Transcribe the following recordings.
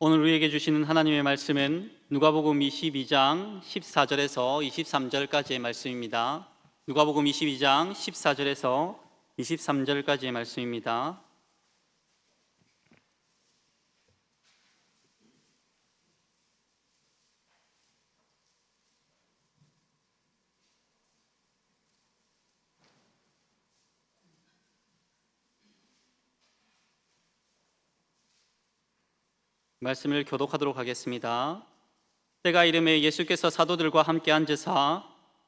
오늘 우리에게 주시는 하나님의 말씀은 누가복음 22장 14절에서 23절까지의 말씀입니다. 누가복음 22장 14절에서 23절까지의 말씀입니다. 말씀을 교독하도록 하겠습니다. 때가 이르매 예수께서 사도들과 함께 앉으사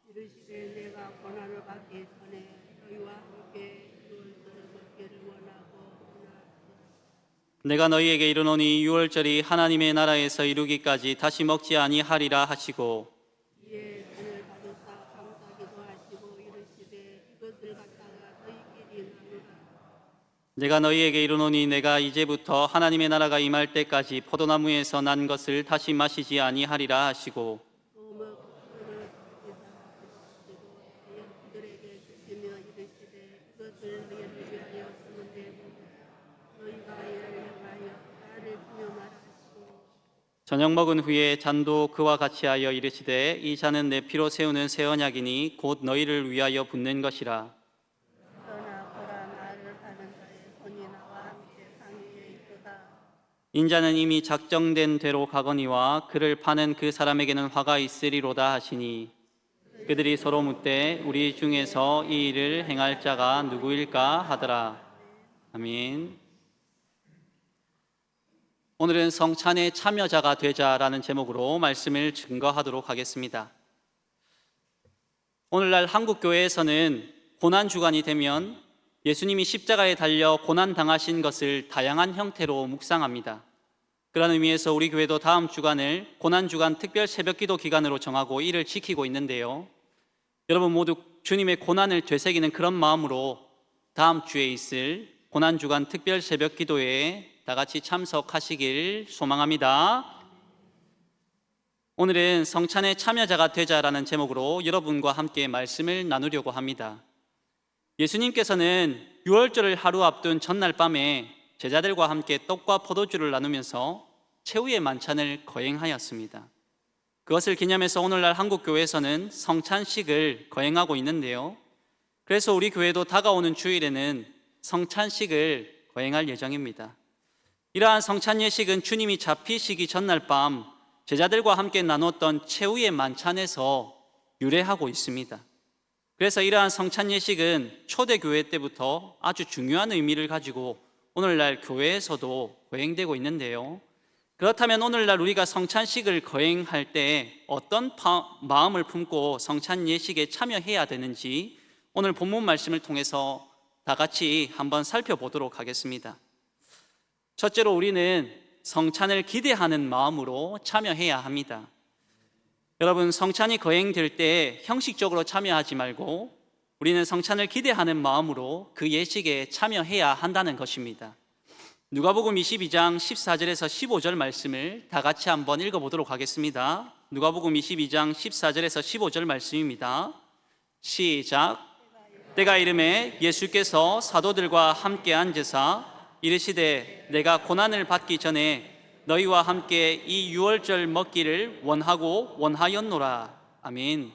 이르시되 내가 고난을 받기 전에 너희와 함께 유월절을 먹기를 원하고 내가 너희에게 이르노니 유월절이 하나님의 나라에서 이루기까지 다시 먹지 아니하리라 하시고 이에 은을 받으사 감사기도 하시고 이르시되 이것을 갖다가 너희끼리 나누라. 내가 너희에게 이르노니 내가 이제부터 하나님의 나라가 임할 때까지 포도나무에서 난 것을 다시 마시지 아니하리라 하시고 또 먹기를 받으시고 그들에게 주시며 이르시되 이것을 너희를 위하여 쓰면 되고 너희가 이를 향하여 나를 기념하라 하시고 저녁 먹은 후에 잔도 그와 같이 하여 이르시되 이 잔은 내 피로 세우는 새 언약이니 곧 너희를 위하여 붓는 것이라. 떠나거라 나를 하는 자의 손이 나와 함께 상위에 있도다. 인자는 이미 작정된 대로 가거니와 그를 파는 그 사람에게는 화가 있으리로다 하시니 그들이 서로 묻되 우리 중에서 이 일을 행할 자가 누구일까 하더라. 아멘. 오늘은 성찬의 참여자가 되자라는 제목으로 말씀을 증거하도록 하겠습니다. 오늘날 한국교회에서는 고난주간이 되면 예수님이 십자가에 달려 고난당하신 것을 다양한 형태로 묵상합니다. 그런 의미에서 우리 교회도 다음 주간을 고난주간 특별 새벽기도 기간으로 정하고 이를 지키고 있는데요. 여러분 모두 주님의 고난을 되새기는 그런 마음으로 다음 주에 있을 고난주간 특별 새벽기도에 다 같이 참석하시길 소망합니다. 오늘은 성찬의 참여자가 되자라는 제목으로 여러분과 함께 말씀을 나누려고 합니다. 예수님께서는 유월절을 하루 앞둔 전날 밤에 제자들과 함께 떡과 포도주를 나누면서 최후의 만찬을 거행하였습니다. 그것을 기념해서 오늘날 한국교회에서는 성찬식을 거행하고 있는데요. 그래서 우리 교회도 다가오는 주일에는 성찬식을 거행할 예정입니다. 이러한 성찬 예식은 주님이 잡히시기 전날 밤 제자들과 함께 나눴던 최후의 만찬에서 유래하고 있습니다. 그래서 이러한 성찬 예식은 초대교회 때부터 아주 중요한 의미를 가지고 오늘날 교회에서도 거행되고 있는데요. 그렇다면 오늘날 우리가 성찬식을 거행할 때 어떤 마음을 품고 성찬 예식에 참여해야 되는지 오늘 본문 말씀을 통해서 다 같이 한번 살펴보도록 하겠습니다. 첫째로 우리는 성찬을 기대하는 마음으로 참여해야 합니다. 여러분, 성찬이 거행될 때 형식적으로 참여하지 말고 우리는 성찬을 기대하는 마음으로 그 예식에 참여해야 한다는 것입니다. 누가복음 22장 14절에서 15절 말씀을 다 같이 한번 읽어보도록 하겠습니다. 누가복음 22장 14절에서 15절 말씀입니다. 시작. 때가 이르매 예수께서 사도들과 함께 앉으사 이르시되 내가 고난을 받기 전에 너희와 함께 이 유월절 먹기를 원하고 원하였노라. 아멘.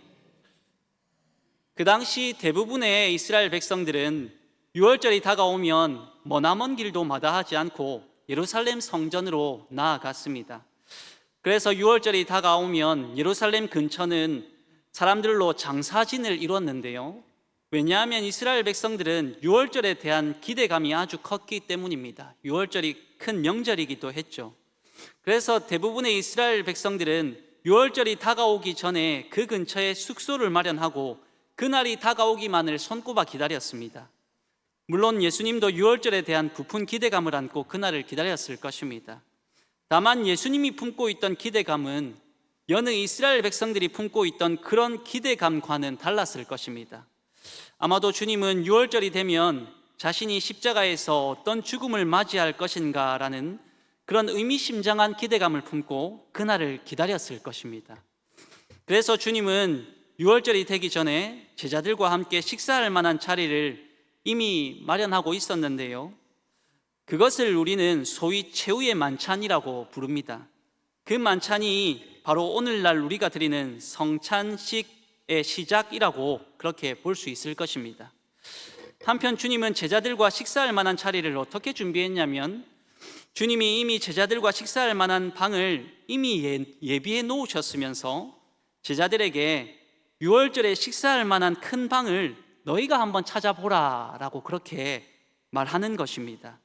그 당시 대부분의 이스라엘 백성들은 유월절이 다가오면 머나먼 길도 마다하지 않고 예루살렘 성전으로 나아갔습니다. 그래서 유월절이 다가오면 예루살렘 근처는 사람들로 장사진을 이뤘는데요. 왜냐하면 이스라엘 백성들은 유월절에 대한 기대감이 아주 컸기 때문입니다. 유월절이 큰 명절이기도 했죠. 그래서 대부분의 이스라엘 백성들은 유월절이 다가오기 전에 그 근처에 숙소를 마련하고 그날이 다가오기만을 손꼽아 기다렸습니다. 물론 예수님도 유월절에 대한 부푼 기대감을 안고 그날을 기다렸을 것입니다. 다만 예수님이 품고 있던 기대감은 여느 이스라엘 백성들이 품고 있던 그런 기대감과는 달랐을 것입니다. 아마도 주님은 유월절이 되면 자신이 십자가에서 어떤 죽음을 맞이할 것인가라는 그런 의미심장한 기대감을 품고 그날을 기다렸을 것입니다. 그래서 주님은 유월절이 되기 전에 제자들과 함께 식사할 만한 자리를 이미 마련하고 있었는데요. 그것을 우리는 소위 최후의 만찬이라고 부릅니다. 그 만찬이 바로 오늘날 우리가 드리는 성찬식의 시작이라고 그렇게 볼 수 있을 것입니다. 한편 주님은 제자들과 식사할 만한 자리를 어떻게 준비했냐면, 주님이 이미 제자들과 식사할 만한 방을 이미 예비해 놓으셨으면서 제자들에게 유월절에 식사할 만한 큰 방을 너희가 한번 찾아보라 라고 그렇게 말하는 것입니다.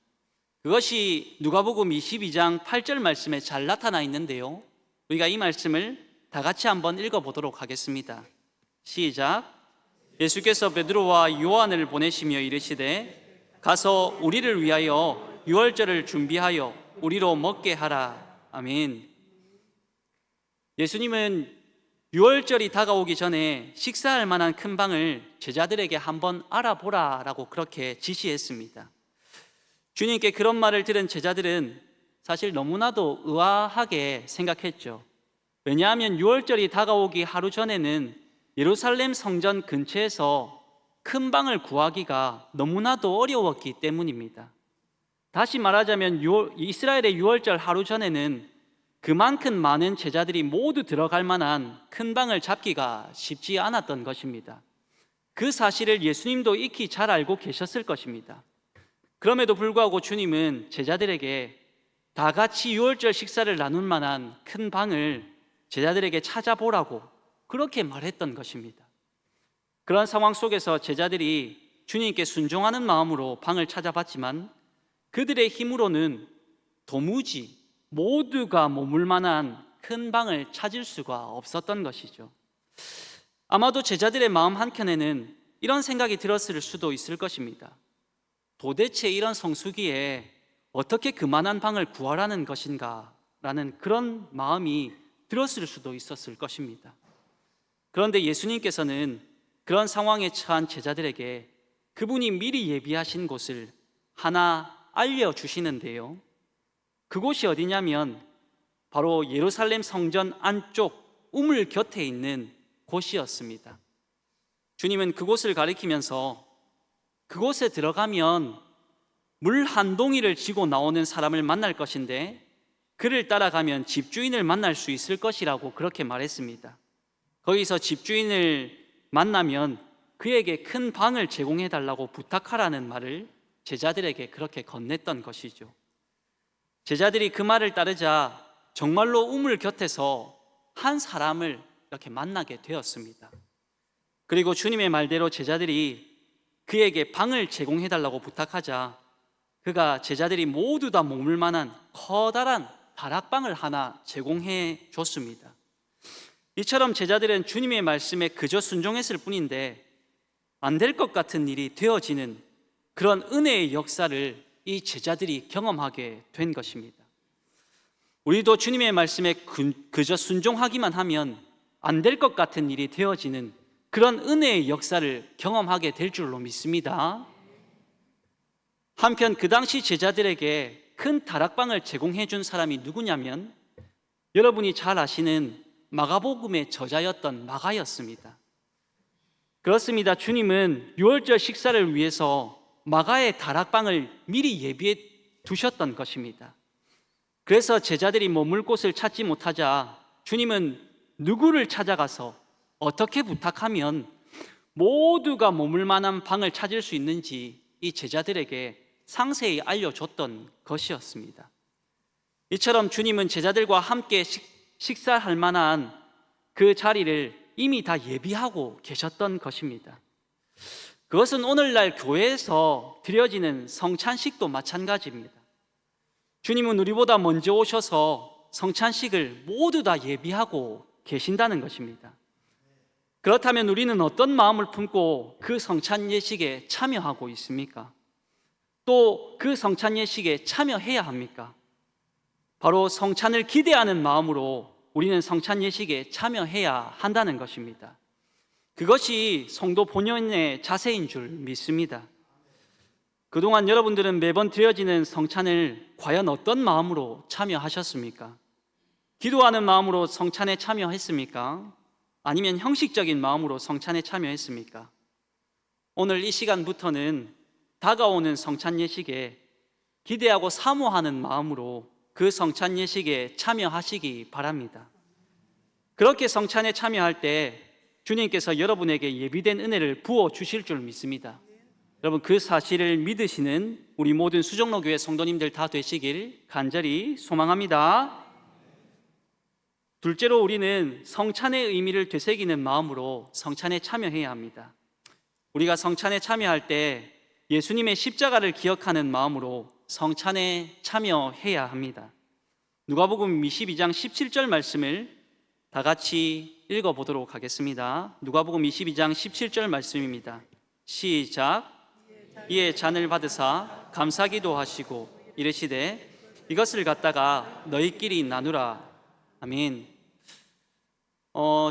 그것이 누가복음 22장 8절 말씀에 잘 나타나 있는데요, 우리가 이 말씀을 다 같이 한번 읽어보도록 하겠습니다. 시작. 예수께서 베드로와 요한을 보내시며 이르시되 가서 우리를 위하여 유월절을 준비하여 우리로 먹게 하라. 아멘. 예수님은 유월절이 다가오기 전에 식사할 만한 큰 방을 제자들에게 한번 알아보라 라고 그렇게 지시했습니다. 주님께 그런 말을 들은 제자들은 사실 너무나도 의아하게 생각했죠. 왜냐하면 유월절이 다가오기 하루 전에는 예루살렘 성전 근처에서 큰 방을 구하기가 너무나도 어려웠기 때문입니다. 다시 말하자면 이스라엘의 유월절 하루 전에는 그만큼 많은 제자들이 모두 들어갈 만한 큰 방을 잡기가 쉽지 않았던 것입니다. 그 사실을 예수님도 익히 잘 알고 계셨을 것입니다. 그럼에도 불구하고 주님은 제자들에게 다 같이 유월절 식사를 나눌 만한 큰 방을 제자들에게 찾아보라고 그렇게 말했던 것입니다. 그런 상황 속에서 제자들이 주님께 순종하는 마음으로 방을 찾아봤지만 그들의 힘으로는 도무지 모두가 머물 만한 큰 방을 찾을 수가 없었던 것이죠. 아마도 제자들의 마음 한켠에는 이런 생각이 들었을 수도 있을 것입니다. 도대체 이런 성수기에 어떻게 그만한 방을 구하라는 것인가 라는 그런 마음이 들었을 수도 있었을 것입니다. 그런데 예수님께서는 그런 상황에 처한 제자들에게 그분이 미리 예비하신 곳을 하나 알려주시는데요, 그곳이 어디냐면 바로 예루살렘 성전 안쪽 우물 곁에 있는 곳이었습니다. 주님은 그곳을 가리키면서 그곳에 들어가면 물 한 동이를 지고 나오는 사람을 만날 것인데 그를 따라가면 집주인을 만날 수 있을 것이라고 그렇게 말했습니다. 거기서 집주인을 만나면 그에게 큰 방을 제공해 달라고 부탁하라는 말을 제자들에게 그렇게 건넸던 것이죠. 제자들이 그 말을 따르자 정말로 우물 곁에서 한 사람을 이렇게 만나게 되었습니다. 그리고 주님의 말대로 제자들이 그에게 방을 제공해 달라고 부탁하자 그가 제자들이 모두 다 머물 만한 커다란 다락방을 하나 제공해 줬습니다. 이처럼 제자들은 주님의 말씀에 그저 순종했을 뿐인데 안 될 것 같은 일이 되어지는 그런 은혜의 역사를 이 제자들이 경험하게 된 것입니다. 우리도 주님의 말씀에 그저 순종하기만 하면 안 될 것 같은 일이 되어지는 그런 은혜의 역사를 경험하게 될 줄로 믿습니다. 한편 그 당시 제자들에게 큰 다락방을 제공해 준 사람이 누구냐면 여러분이 잘 아시는 마가복음의 저자였던 마가였습니다. 그렇습니다. 주님은 유월절 식사를 위해서 마가의 다락방을 미리 예비해 두셨던 것입니다. 그래서 제자들이 머물 곳을 찾지 못하자 주님은 누구를 찾아가서 어떻게 부탁하면 모두가 머물 만한 방을 찾을 수 있는지 이 제자들에게 상세히 알려줬던 것이었습니다. 이처럼 주님은 제자들과 함께 식사할 만한 그 자리를 이미 다 예비하고 계셨던 것입니다. 그것은 오늘날 교회에서 드려지는 성찬식도 마찬가지입니다. 주님은 우리보다 먼저 오셔서 성찬식을 모두 다 예비하고 계신다는 것입니다. 그렇다면 우리는 어떤 마음을 품고 그 성찬 예식에 참여하고 있습니까? 또 그 성찬 예식에 참여해야 합니까? 바로 성찬을 기대하는 마음으로 우리는 성찬 예식에 참여해야 한다는 것입니다. 그것이 성도 본연의 자세인 줄 믿습니다. 그동안 여러분들은 매번 드려지는 성찬을 과연 어떤 마음으로 참여하셨습니까? 기도하는 마음으로 성찬에 참여했습니까? 아니면 형식적인 마음으로 성찬에 참여했습니까? 오늘 이 시간부터는 다가오는 성찬 예식에 기대하고 사모하는 마음으로 그 성찬 예식에 참여하시기 바랍니다. 그렇게 성찬에 참여할 때 주님께서 여러분에게 예비된 은혜를 부어 주실 줄 믿습니다. 여러분, 그 사실을 믿으시는 우리 모든 수정로교회 성도님들 다 되시길 간절히 소망합니다. 둘째로, 우리는 성찬의 의미를 되새기는 마음으로 성찬에 참여해야 합니다. 우리가 성찬에 참여할 때 예수님의 십자가를 기억하는 마음으로 성찬에 참여해야 합니다. 누가복음 22장 17절 말씀을 다 같이 읽어보도록 하겠습니다. 누가복음 22장 17절 말씀입니다. 시작. 이에 잔을 받으사 감사기도 하시고 이르시되 이것을 갖다가 너희끼리 나누라. 아멘.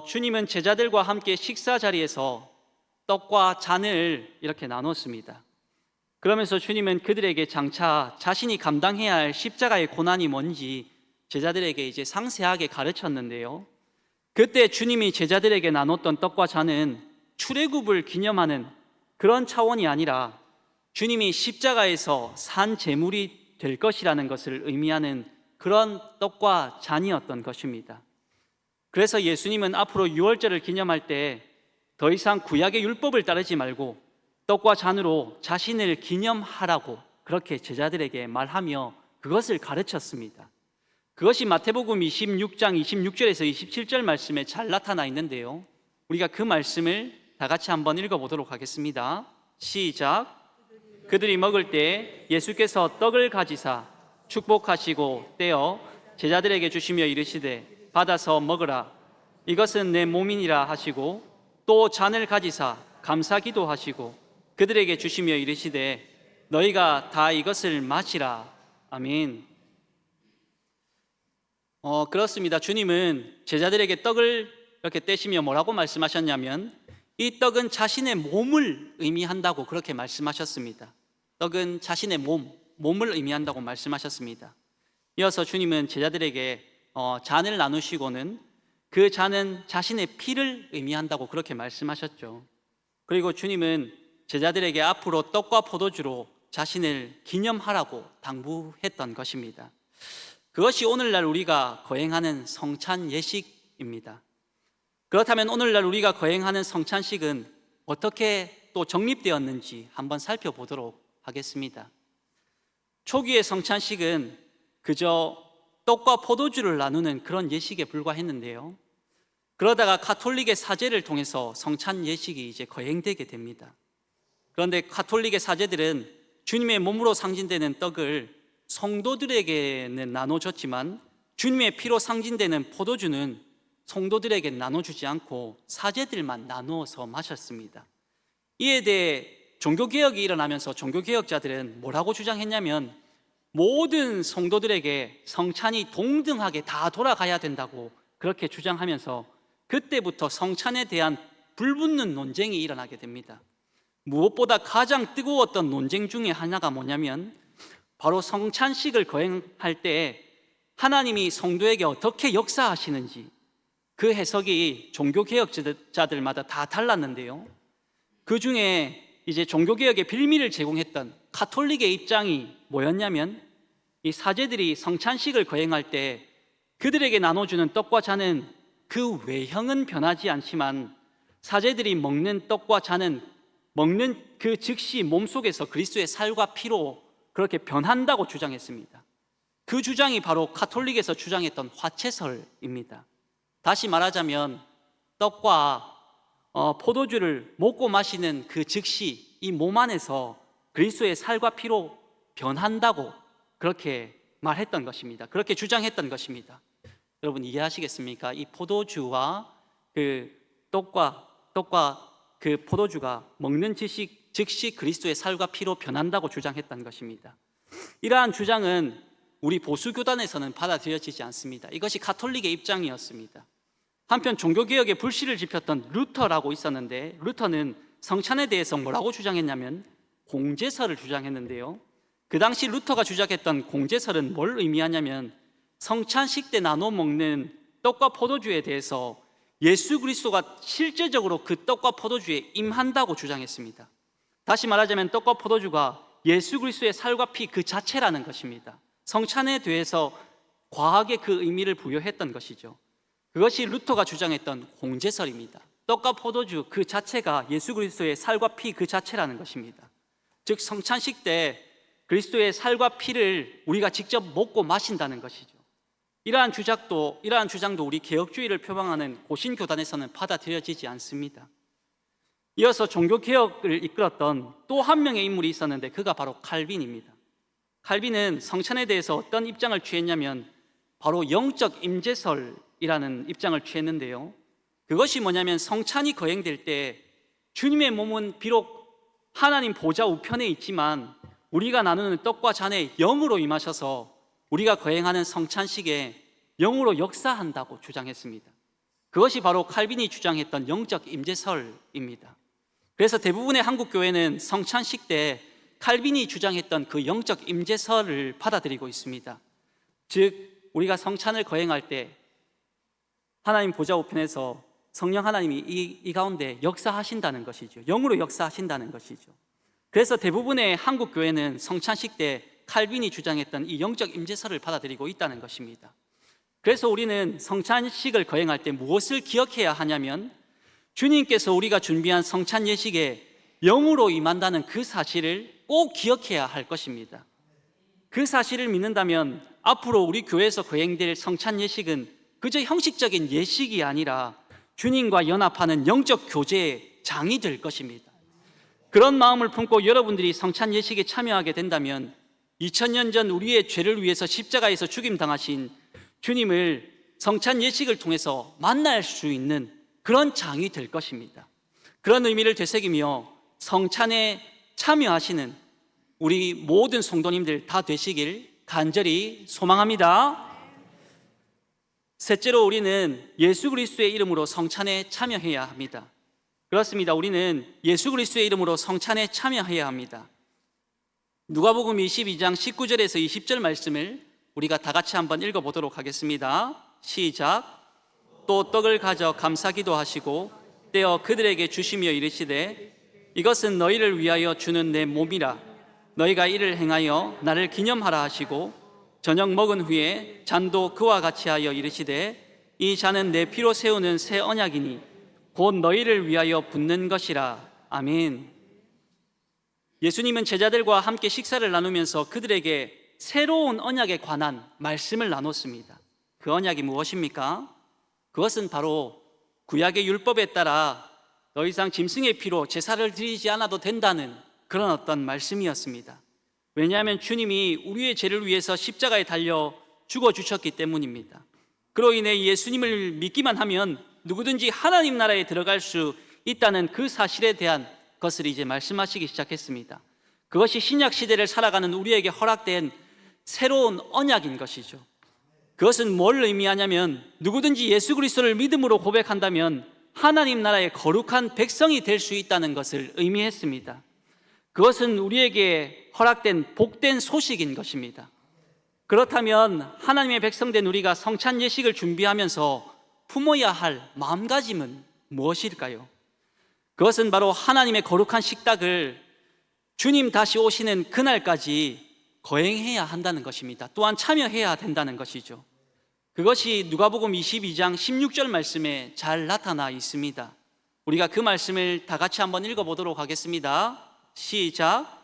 주님은 제자들과 함께 식사 자리에서 떡과 잔을 이렇게 나눴습니다. 그러면서 주님은 그들에게 장차 자신이 감당해야 할 십자가의 고난이 뭔지 제자들에게 이제 상세하게 가르쳤는데요. 그때 주님이 제자들에게 나눴던 떡과 잔은 출애굽을 기념하는 그런 차원이 아니라 주님이 십자가에서 산 제물이 될 것이라는 것을 의미하는 그런 떡과 잔이었던 것입니다. 그래서 예수님은 앞으로 유월절을 기념할 때 더 이상 구약의 율법을 따르지 말고 떡과 잔으로 자신을 기념하라고 그렇게 제자들에게 말하며 그것을 가르쳤습니다. 그것이 마태복음 26장 26절에서 27절 말씀에 잘 나타나 있는데요. 우리가 그 말씀을 다 같이 한번 읽어보도록 하겠습니다. 시작. 그들이 먹을 때 예수께서 떡을 가지사 축복하시고 떼어 제자들에게 주시며 이르시되 받아서 먹으라. 이것은 내 몸이니라 하시고 또 잔을 가지사 감사기도 하시고 그들에게 주시며 이르시되 너희가 다 이것을 마시라. 아멘. 그렇습니다. 주님은 제자들에게 떡을 이렇게 떼시며 뭐라고 말씀하셨냐면 이 떡은 자신의 몸을 의미한다고 그렇게 말씀하셨습니다. 떡은 자신의 몸을 의미한다고 말씀하셨습니다. 이어서 주님은 제자들에게 잔을 나누시고는 그 잔은 자신의 피를 의미한다고 그렇게 말씀하셨죠. 그리고 주님은 제자들에게 앞으로 떡과 포도주로 자신을 기념하라고 당부했던 것입니다. 그것이 오늘날 우리가 거행하는 성찬 예식입니다. 그렇다면 오늘날 우리가 거행하는 성찬식은 어떻게 또 정립되었는지 한번 살펴보도록 하겠습니다. 초기의 성찬식은 그저 떡과 포도주를 나누는 그런 예식에 불과했는데요. 그러다가 가톨릭의 사제를 통해서 성찬 예식이 이제 거행되게 됩니다. 그런데 가톨릭의 사제들은 주님의 몸으로 상징되는 떡을 성도들에게는 나눠줬지만 주님의 피로 상징되는 포도주는 성도들에게 나눠주지 않고 사제들만 나누어서 마셨습니다. 이에 대해 종교개혁이 일어나면서 종교개혁자들은 뭐라고 주장했냐면 모든 성도들에게 성찬이 동등하게 다 돌아가야 된다고 그렇게 주장하면서 그때부터 성찬에 대한 불붙는 논쟁이 일어나게 됩니다. 무엇보다 가장 뜨거웠던 논쟁 중에 하나가 뭐냐면 바로 성찬식을 거행할 때 하나님이 성도에게 어떻게 역사하시는지 그 해석이 종교개혁자들마다 다 달랐는데요. 그 중에 이제 종교개혁의 빌미를 제공했던 가톨릭의 입장이 뭐였냐면 이 사제들이 성찬식을 거행할 때 그들에게 나눠주는 떡과 잔은 그 외형은 변하지 않지만 사제들이 먹는 떡과 잔은 먹는 그 즉시 몸속에서 그리스도의 살과 피로 그렇게 변한다고 주장했습니다. 그 주장이 바로 가톨릭에서 주장했던 화채설입니다. 다시 말하자면 떡과 포도주를 먹고 마시는 그 즉시 이 몸 안에서 그리스도의 살과 피로 변한다고 그렇게 말했던 것입니다. 그렇게 주장했던 것입니다. 여러분 이해하시겠습니까? 이 포도주와 그 떡과 그 포도주가 먹는 즉시 그리스도의 살과 피로 변한다고 주장했던 것입니다. 이러한 주장은 우리 보수교단에서는 받아들여지지 않습니다. 이것이 가톨릭의 입장이었습니다. 한편 종교개혁에 불씨를 지폈던 루터라고 있었는데 루터는 성찬에 대해서 뭐라고 주장했냐면 공제설을 주장했는데요. 그 당시 루터가 주장했던 공제설은 뭘 의미하냐면 성찬식 때 나눠 먹는 떡과 포도주에 대해서 예수 그리스도가 실제적으로 그 떡과 포도주에 임한다고 주장했습니다. 다시 말하자면 떡과 포도주가 예수 그리스도의 살과 피 그 자체라는 것입니다. 성찬에 대해서 과하게 그 의미를 부여했던 것이죠. 그것이 루터가 주장했던 공제설입니다. 떡과 포도주 그 자체가 예수 그리스도의 살과 피 그 자체라는 것입니다. 즉 성찬식 때 그리스도의 살과 피를 우리가 직접 먹고 마신다는 것이죠. 이러한 주장도 우리 개혁주의를 표방하는 고신교단에서는 받아들여지지 않습니다. 이어서 종교개혁을 이끌었던 또 한 명의 인물이 있었는데 그가 바로 칼빈입니다. 칼빈은 성찬에 대해서 어떤 입장을 취했냐면 바로 영적 임재설이라는 입장을 취했는데요, 그것이 뭐냐면 성찬이 거행될 때 주님의 몸은 비록 하나님 보좌 우편에 있지만 우리가 나누는 떡과 잔에 영으로 임하셔서 우리가 거행하는 성찬식에 영으로 역사한다고 주장했습니다. 그것이 바로 칼빈이 주장했던 영적 임재설입니다. 그래서 대부분의 한국 교회는 성찬식 때 칼빈이 주장했던 그 영적 임재설을 받아들이고 있습니다. 즉 우리가 성찬을 거행할 때 하나님 보좌 우편에서 성령 하나님이 이 가운데 역사하신다는 것이죠. 영으로 역사하신다는 것이죠. 그래서 대부분의 한국 교회는 성찬식 때 칼빈이 주장했던 이 영적 임재설을 받아들이고 있다는 것입니다. 그래서 우리는 성찬식을 거행할 때 무엇을 기억해야 하냐면 주님께서 우리가 준비한 성찬 예식에 영으로 임한다는 그 사실을 꼭 기억해야 할 것입니다. 그 사실을 믿는다면 앞으로 우리 교회에서 거행될 성찬 예식은 그저 형식적인 예식이 아니라 주님과 연합하는 영적 교제의 장이 될 것입니다. 그런 마음을 품고 여러분들이 성찬 예식에 참여하게 된다면 2000년 전 우리의 죄를 위해서 십자가에서 죽임당하신 주님을 성찬 예식을 통해서 만날 수 있는 그런 장이 될 것입니다. 그런 의미를 되새기며 성찬에 참여하시는 우리 모든 성도님들 다 되시길 간절히 소망합니다. 셋째로 우리는 예수 그리스도의 이름으로 성찬에 참여해야 합니다. 그렇습니다. 우리는 예수 그리스도의 이름으로 성찬에 참여해야 합니다. 누가복음 22장 19절에서 20절 말씀을 우리가 다 같이 한번 읽어보도록 하겠습니다. 시작. 또 떡을 가져 감사기도 하시고 떼어 그들에게 주시며 이르시되 이것은 너희를 위하여 주는 내 몸이라. 너희가 이를 행하여 나를 기념하라 하시고 저녁 먹은 후에 잔도 그와 같이 하여 이르시되 이 잔은 내 피로 세우는 새 언약이니 곧 너희를 위하여 붓는 것이라. 아멘. 예수님은 제자들과 함께 식사를 나누면서 그들에게 새로운 언약에 관한 말씀을 나눴습니다. 그 언약이 무엇입니까? 그것은 바로 구약의 율법에 따라 더 이상 짐승의 피로 제사를 드리지 않아도 된다는 그런 어떤 말씀이었습니다. 왜냐하면 주님이 우리의 죄를 위해서 십자가에 달려 죽어주셨기 때문입니다. 그로 인해 예수님을 믿기만 하면 누구든지 하나님 나라에 들어갈 수 있다는 그 사실에 대한 것을 이제 말씀하시기 시작했습니다. 그것이 신약 시대를 살아가는 우리에게 허락된 새로운 언약인 것이죠. 그것은 뭘 의미하냐면 누구든지 예수 그리스도를 믿음으로 고백한다면 하나님 나라의 거룩한 백성이 될 수 있다는 것을 의미했습니다. 그것은 우리에게 허락된 복된 소식인 것입니다. 그렇다면 하나님의 백성된 우리가 성찬 예식을 준비하면서 품어야 할 마음가짐은 무엇일까요? 그것은 바로 하나님의 거룩한 식탁을 주님 다시 오시는 그날까지 거행해야 한다는 것입니다. 또한 참여해야 된다는 것이죠. 그것이 누가복음 22장 16절 말씀에 잘 나타나 있습니다. 우리가 그 말씀을 다 같이 한번 읽어보도록 하겠습니다. 시작.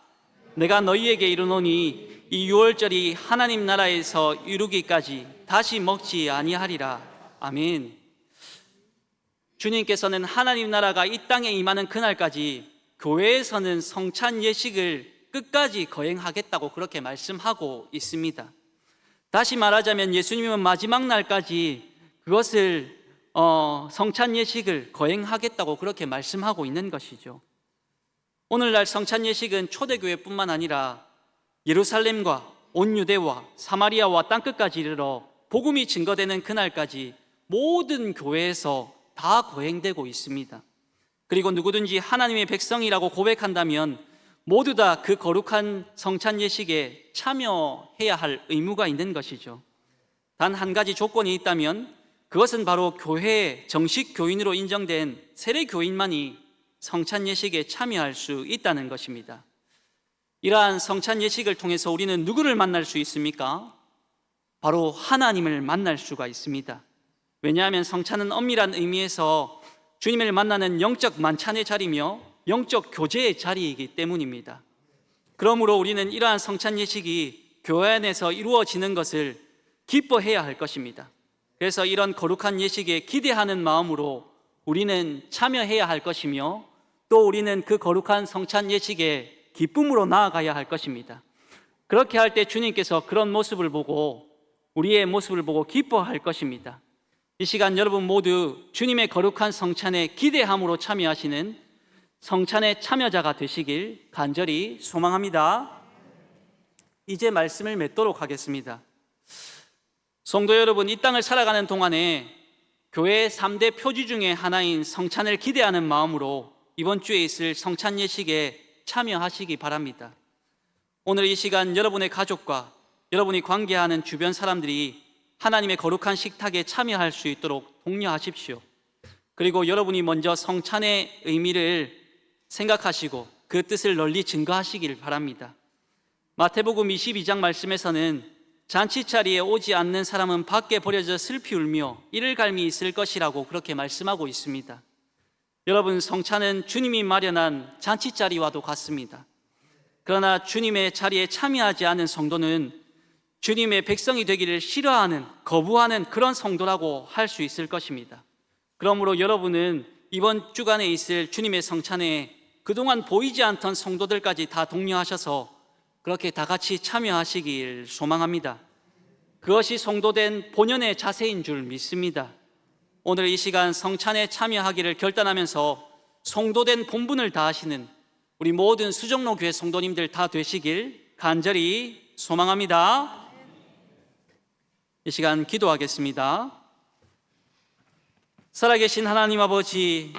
내가 너희에게 이르노니 이 유월절이 하나님 나라에서 이루기까지 다시 먹지 아니하리라. 아멘. 주님께서는 하나님 나라가 이 땅에 임하는 그날까지 교회에서는 성찬 예식을 끝까지 거행하겠다고 그렇게 말씀하고 있습니다. 다시 말하자면 예수님은 마지막 날까지 그것을 성찬 예식을 거행하겠다고 그렇게 말씀하고 있는 것이죠. 오늘날 성찬 예식은 초대교회뿐만 아니라 예루살렘과 온 유대와 사마리아와 땅끝까지 이르러 복음이 증거되는 그날까지 모든 교회에서 다 거행되고 있습니다. 그리고 누구든지 하나님의 백성이라고 고백한다면 모두 다 그 거룩한 성찬 예식에 참여해야 할 의무가 있는 것이죠. 단 한 가지 조건이 있다면 그것은 바로 교회의 정식 교인으로 인정된 세례 교인만이 성찬 예식에 참여할 수 있다는 것입니다. 이러한 성찬 예식을 통해서 우리는 누구를 만날 수 있습니까? 바로 하나님을 만날 수가 있습니다. 왜냐하면 성찬은 엄밀한 의미에서 주님을 만나는 영적 만찬의 자리며 영적 교제의 자리이기 때문입니다. 그러므로 우리는 이러한 성찬 예식이 교회 안에서 이루어지는 것을 기뻐해야 할 것입니다. 그래서 이런 거룩한 예식에 기대하는 마음으로 우리는 참여해야 할 것이며 또 우리는 그 거룩한 성찬 예식에 기쁨으로 나아가야 할 것입니다. 그렇게 할 때 주님께서 그런 모습을 보고 우리의 모습을 보고 기뻐할 것입니다. 이 시간 여러분 모두 주님의 거룩한 성찬에 기대함으로 참여하시는 성찬의 참여자가 되시길 간절히 소망합니다. 이제 말씀을 맺도록 하겠습니다. 성도 여러분, 이 땅을 살아가는 동안에 교회의 3대 표지 중에 하나인 성찬을 기대하는 마음으로 이번 주에 있을 성찬 예식에 참여하시기 바랍니다. 오늘 이 시간 여러분의 가족과 여러분이 관계하는 주변 사람들이 하나님의 거룩한 식탁에 참여할 수 있도록 독려하십시오. 그리고 여러분이 먼저 성찬의 의미를 생각하시고 그 뜻을 널리 증거하시길 바랍니다. 마태복음 22장 말씀에서는 잔치자리에 오지 않는 사람은 밖에 버려져 슬피 울며 이를 갈미 있을 것이라고 그렇게 말씀하고 있습니다. 여러분, 성찬은 주님이 마련한 잔치자리와도 같습니다. 그러나 주님의 자리에 참여하지 않은 성도는 주님의 백성이 되기를 싫어하는, 거부하는 그런 성도라고 할 수 있을 것입니다. 그러므로 여러분은 이번 주간에 있을 주님의 성찬에 그동안 보이지 않던 성도들까지 다 독려하셔서 그렇게 다 같이 참여하시길 소망합니다. 그것이 성도된 본연의 자세인 줄 믿습니다. 오늘 이 시간 성찬에 참여하기를 결단하면서 성도된 본분을 다하시는 우리 모든 수정로 교회 성도님들 다 되시길 간절히 소망합니다. 이 시간 기도하겠습니다. 살아계신 하나님 아버지,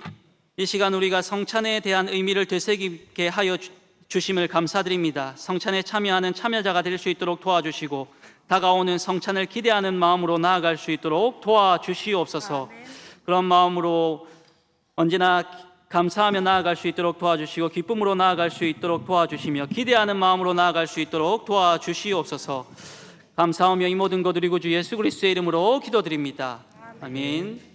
이 시간 우리가 성찬에 대한 의미를 되새기게 하여 주심을 감사드립니다. 성찬에 참여하는 참여자가 될 수 있도록 도와주시고 다가오는 성찬을 기대하는 마음으로 나아갈 수 있도록 도와주시옵소서. 그런 마음으로 언제나 감사하며 나아갈 수 있도록 도와주시고 기쁨으로 나아갈 수 있도록 도와주시며 기대하는 마음으로 나아갈 수 있도록 도와주시옵소서. 감사하며 이 모든 것 드리고 주 예수 그리스도의 이름으로 기도드립니다. 아멘.